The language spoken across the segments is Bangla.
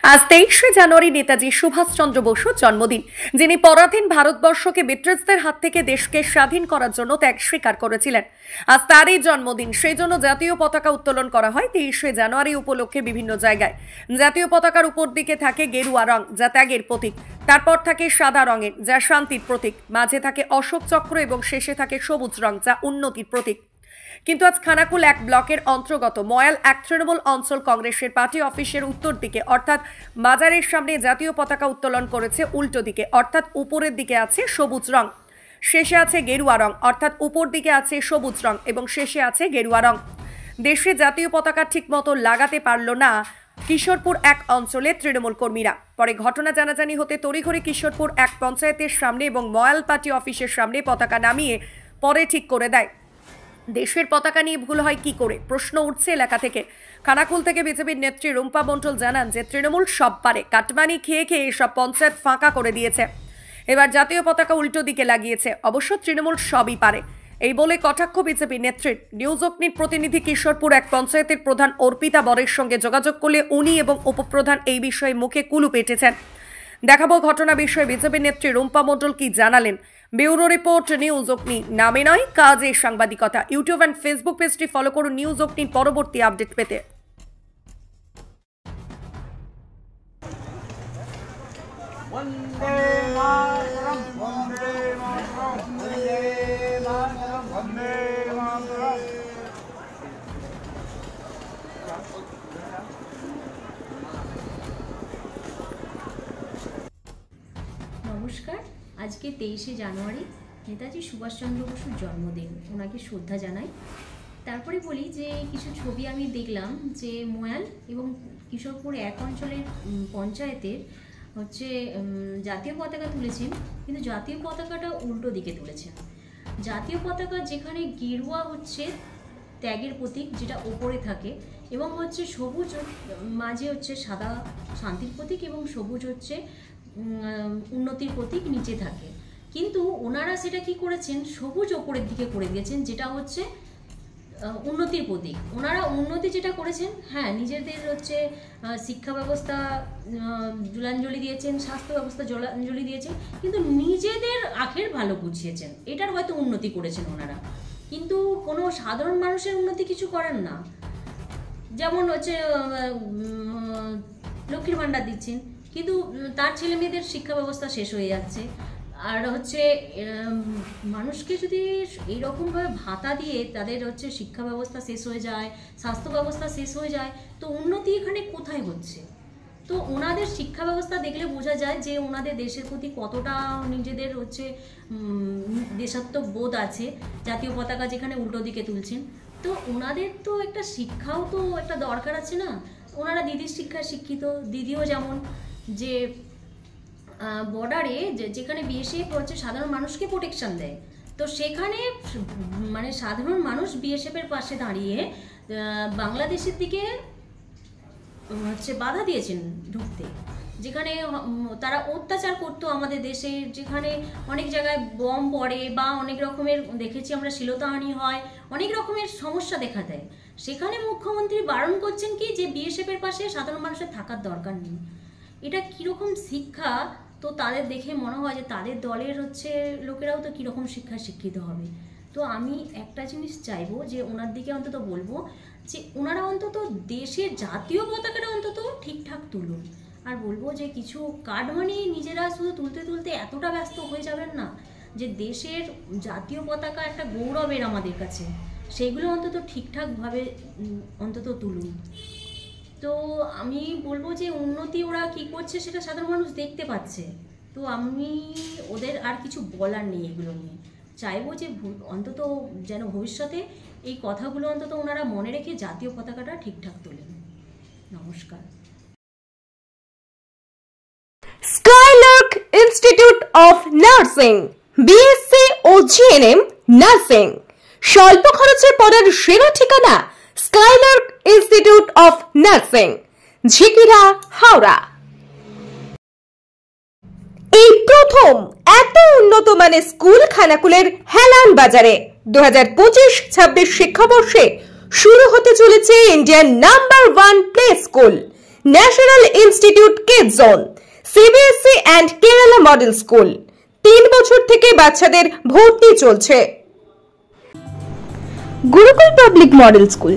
আজ 23শে জানুয়ারি নেতাজি সুভাষচন্দ্র বসুর জন্মদিন, যিনি পরাধীন ভারতবর্ষকে ব্রিটিশদের হাত থেকে দেশকে স্বাধীন করার জন্য ত্যাগ স্বীকার করেছিলেন। আজ তারই জন্মদিন, সেই জন্য জাতীয় পতাকা উত্তোলন করা হয় 23শে জানুয়ারি উপলক্ষে বিভিন্ন জায়গায়। জাতীয় পতাকার উপর দিকে থাকে গেরুয়া রং, যা ত্যাগের প্রতীক। তারপর থাকে সাদা রঙের, যা শান্তির প্রতীক। মাঝে থাকে অশোক চক্র এবং শেষে থাকে সবুজ রং, যা উন্নতির প্রতীক। কিন্তু আজ খানাকুল 1 ব্লকের অন্তর্গত ময়াল 1 তৃণমূল অঞ্চল কংগ্রেসের পার্টি অফিসের উত্তর দিকে অর্থাৎ বাজারের সামনে জাতীয় পতাকা উত্তোলন করেছে উল্টো দিকে, অর্থাৎ উপরের দিকে আছে সবুজ রং, শেষে আছে গেরুয়া রং, অর্থাৎ উপর দিকে আছে সবুজ রং এবং শেষে আছে গেরুয়া রং। দেশে জাতীয় পতাকা ঠিকমতো লাগাতে পারল না কিশোরপুর 1 অঞ্চলের তৃণমূল কর্মীরা। পরে ঘটনা জানাজানি হতে তড়িঘড়ি কিশোরপুর 1 পঞ্চায়েতের সামনে এবং ময়াল পার্টি অফিসের সামনে পতাকা নামিয়ে পরে ঠিক করে দেয়। দেশের পতাকা নিয়ে ভুল হয় কি করে, প্রশ্ন উঠছে এলাকা থেকে। খানাকুল থেকে বিজেপির নেত্রী রুম্পা মণ্ডল জানান যে তৃণমূল সব পারে, কাটমানি খেয়ে খেয়ে সব পঞ্চায়েত ফাঁকা করে দিয়েছে, এবার জাতীয় পতাকা উল্টো দিকে লাগিয়েছে। অবশ্য তৃণমূল সবই পারে, এই বলে কটাক্ষ বিজেপি নেত্রীর। নিউজ অগ্নির প্রতিনিধি কিশোরপুর 1 পঞ্চায়েতের প্রধান অর্পিতা বরের সঙ্গে যোগাযোগ করলে উনি এবং উপপ্রধান এই বিষয়ে মুখে কুলুপ এঁটেছেন। দেখাবো ঘটনা বিষয়ে বিজেপি নেত্রী রুম্পা মণ্ডল কি জানালেন। ব্যুরো রিপোর্ট, নিউজ অগ্নি। নামে নয়, কাজে সাংবাদিকতা। ইউটিউব অ্যান্ড ফেসবুক পেজটি ফলো করুন নিউজ অগ্নির পরবর্তী আপডেট পেতে। নমস্কার, আজকে 23শে জানুয়ারি নেতাজি সুভাষচন্দ্র বসুর জন্মদিন, ওনাকে শ্রদ্ধা জানাই। তারপরে বলি যে কিছু ছবি আমি দেখলাম যে ময়াল এবং কিশোরপুর 1 অঞ্চলের পঞ্চায়েতের জাতীয় পতাকা তুলেছেন, কিন্তু জাতীয় পতাকাটা উল্টো দিকে তুলেছেন। জাতীয় পতাকা যেখানে গেরুয়া হচ্ছে ত্যাগের প্রতীক, যেটা ওপরে থাকে, এবং সবুজ মাঝে সাদা শান্তির প্রতীক এবং সবুজ উন্নতির প্রতীক নিচে থাকে। কিন্তু ওনারা সেটা কি করেছেন, সবুজ ওপরের দিকে করে দিয়েছেন, যেটা উন্নতির প্রতীক। ওনারা উন্নতি যেটা করেছেন, হ্যাঁ, নিজেদের শিক্ষা ব্যবস্থা জলাঞ্জলি দিয়েছেন, স্বাস্থ্য ব্যবস্থা জলাঞ্জলি দিয়েছেন, কিন্তু নিজেদের আখের ভালো গুছিয়েছেন, এটার হয়তো উন্নতি করেছেন ওনারা। কিন্তু কোনো সাধারণ মানুষের উন্নতি কিছু করেন না। যেমন লক্ষ্মীর ভাণ্ডার দিচ্ছেন, কিন্তু তার ছেলে মেয়েদের শিক্ষা ব্যবস্থা শেষ হয়ে যাচ্ছে। আর মানুষকে যদি এইরকমভাবে ভাতা দিয়ে তাদের শিক্ষা ব্যবস্থা শেষ হয়ে যায়, স্বাস্থ্য ব্যবস্থা শেষ হয়ে যায়, তো উন্নতি এখানে কোথায় হচ্ছে? তো ওনাদের শিক্ষা ব্যবস্থা দেখলে বোঝা যায় যে ওনাদের দেশের প্রতি কতটা নিজেদের দেশাত্মক বোধ আছে। জাতীয় পতাকা যেখানে উল্টো দিকে তুলছেন, তো ওনাদের তো একটা শিক্ষাও তো একটা দরকার আছে না? ওনারা দিদির শিক্ষায় শিক্ষিত, দিদিও যেমন যে বর্ডারে যেখানে বিএসএফ সাধারণ মানুষকে প্রোটেকশন দেয়, তো সেখানে সাধারণ মানুষ বিএসএফের পাশে দাঁড়িয়ে বাংলাদেশের দিকে বাধা দিয়েছেন ঢুকতে, যেখানে তারা অত্যাচার করতো আমাদের দেশে, যেখানে অনেক জায়গায় বম পড়ে বা অনেক রকমের দেখেছি আমরা শিলতাহানি হয়, অনেক রকমের সমস্যা দেখা দেয়। সেখানে মুখ্যমন্ত্রী বারণ করছেন কি যে বিএসএফের পাশে সাধারণ মানুষের থাকার দরকার নেই। এটা কীরকম শিক্ষা? তো তাদের দেখে মনে হয় যে তাদের দলের লোকেরাও তো কীরকম শিক্ষায় শিক্ষিত হবে। তো আমি একটা জিনিস চাইবো যে ওনার দিকে অন্তত বলবো যে ওনারা অন্তত দেশের জাতীয় পতাকাটা অন্তত ঠিকঠাক তুলুন। আর বলবো যে কিছু কাটমানি নিজেরা শুধু তুলতে তুলতে এতটা ব্যস্ত হয়ে যাবেন না, যে দেশের জাতীয় পতাকা একটা গৌরবের আমাদের কাছে, সেইগুলো অন্তত ঠিকঠাকভাবে অন্তত তুলুন। তো আমি বলবো যে উন্নতি ওরা কি করছে সেটা সাধারণ মানুষ দেখতে পাচ্ছে। তো আমি ওদের আর কিছু বলার নেই এগুলো নিয়ে। চাইবো যে অন্তত যেন ভবিষ্যতে এই কথাগুলো অন্তত ওনারা মনে রেখে জাতীয় পতাকাটা ঠিকঠাক তোলেন। নমস্কার। Skylark institute of nursing, BSc ও জিএনএম নার্সিং, স্বল্প খরচে পড়ার সেরা ঠিকানা skylark institute of nursing, Jhikira, Howrah. এই প্রথম এত উন্নত মানের স্কুল খানাকুলের হেলান বাজারে 2025-26 শিক্ষাবর্ষে শুরু হতে চলেছে ইন্ডিয়ার number 1 play school national institute kids zone, CBSE and Kerala model school. 3 বছর থেকে বাচ্চাদের ভর্তি চলছে। গুরুকুল পাবলিক মডেল স্কুল,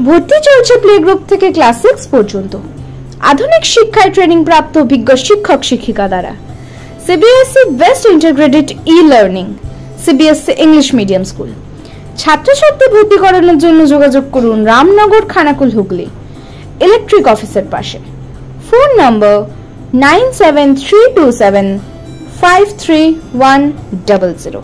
ভর্তি চলছে প্লে গ্রুপ থেকে ক্লাস 6 পর্যন্ত। আধুনিক শিক্ষায় ট্রেনিং প্রাপ্ত অভিজ্ঞ শিক্ষক শিক্ষিকা দ্বারা। CBSE best integrated e-learning, CBSE English medium school. ছাত্রছাত্রী ভর্তি করানোর জন্য যোগাযোগ করুন রামনগর, খানাকুল, হুগলি, ইলেকট্রিক অফিসের পাশে। ফোন নম্বর 9732753100।